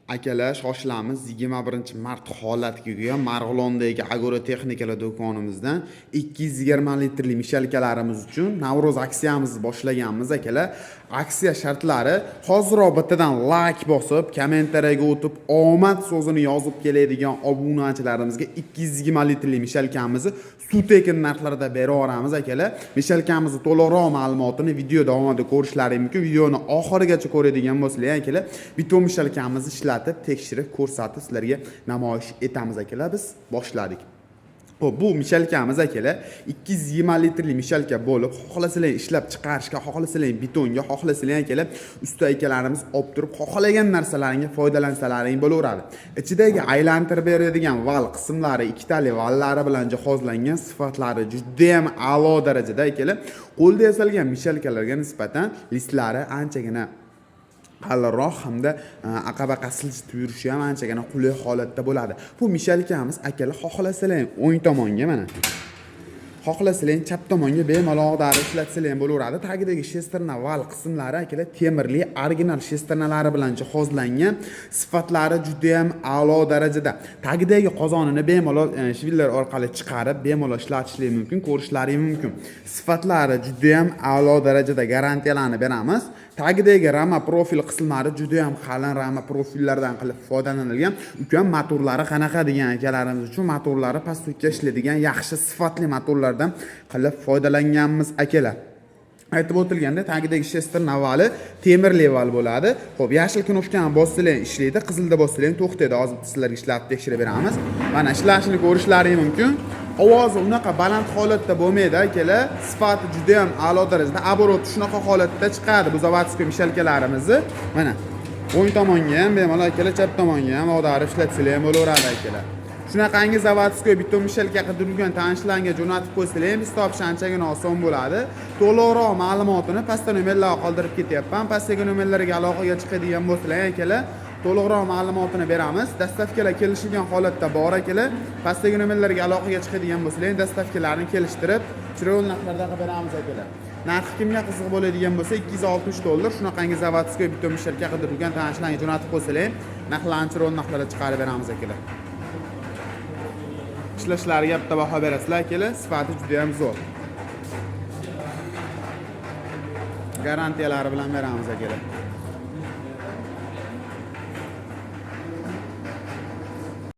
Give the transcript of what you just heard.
Akalar, shoshilamiz 21-mart holatiga Marg'ilondagi Agora Texnikalar do'konimizdan 220 litrli mishalkalarimiz uchun Navro'z aksiyamizni boshlaganmiz akalar. Aksiya shartlari hoziroq bittadan like bosib, kommentariyaga o'tib, omad so'zini yozib keladigan obunachilarimizga 220 litrli mishalkamizni suv-tekin narxlarda beraveramiz akalar. Mishalkamizni to'liqroq ma'lumotini video davomida ko'rishlaringiz mumkin. Videoni oxirigacha ko'radigan bo'lsanglar akalar, bitta mishalkamizni ishlatib, tekshirib, ko'rsatib sizlarga namoyish etamiz akalar. Biz boshladik. Xo'p, bu mishalkamiz akalar 220 litrli mishalka bo'lib, xohlasanglar ishlab chiqarishga, xohlasanglar betonga, xohlasanglar akalar usta akalarimiz olib turib, xohlagan narsalaringga foydalansalaring bo'laveradi. Ichidagi aylantirib beradigan val qismlari ikkitali vallari bilan jihozlangan, sifatlari juda ham a'lo darajada akalar. Qo'lda yasalgan mishalkalarga nisbatan listlari anchagina qalinroq hamda aqaba siljitib yurishi ham anchagina qulay holatda bo'ladi. Bu mishalkamiz akalar xohlasanglar o'ng tomonga mana, xohlasanglar chap tomonga bemalol ag'darib ishlatsanglar ham bo'laveradi. Tagidagi shesterna val qismlari akalar temirli original shesternalari bilan jihozlangan, sifatlari juda ham a'lo darajada. Tagidagi qozonini bemalol shvillar orqali chiqarib, bemalol ishlatishingiz mumkin, ko'rishlaringiz mumkin. Sifatlari juda ham a'lo darajada garantiyalarni beramiz. Tagidagi rama profil qismlari juda ham qalin rama profillardan qilib foydalanilgan. Ukam motorlari qanaqa degan akalarimiz uchun motorlari pastga ishlaydigan yaxshi sifatli motorlardan qilib foydalanganmiz akalar. Aytib o'tilganda tagidagi shester navali temirli val bo'ladi. Xo'p, yashil knopkani bossanglar ishlaydi, qizilda bossanglar to'xtaydi. Hozir sizlarga ishlatib tekshirib beramiz. Mana ishlashini ko'rishlaringiz mumkin. Ovozi unaqa baland holatda bo'lmaydi akalar. Sifati juda ham a'lo darajada. Оборот shunaqa holatda chiqadi bu zavodskiy mishalkalarimizni. Mana o'ng tomonga ham bemalol akalar, chap tomonga ham ag'darib ishlatsanglar ham bo'laveradi akalar. Shunaqangi zavodskiy bitta mishalka qidirilgan tanishlarga jo'natib qo'ysanglar ham biz topish anchagina oson bo'ladi. To'liqroq ma'lumotini pastda nomerlarga qoldirib ketyapman. Pastdagi nomerlarga aloqaga chiqadigan bo'lsanglar akalar, to'liqroq ma'lumotini beramiz. Dastavkalar kelishilgan holatda bor akalar. Pastdagi nomerlarga aloqaga chiqadigan bo'lsanglar, dastavkalarni kelishtirib, chiroyli narxlarda qilib beramiz akalar. Narxi kimga qiziq bo'ladigan bo'lsa $260. Shunaqangi zavodskiy bitta mishalka qidirilgan tanishlarga jo'natib qo'ysanglar, narxlarni chiroyli narxlarda chiqarib beramiz akalar. Ishlashlariga bitta baho berasizlar akalar, sifati juda ham zo'r. Garantiyalari bilan beramiz akalar.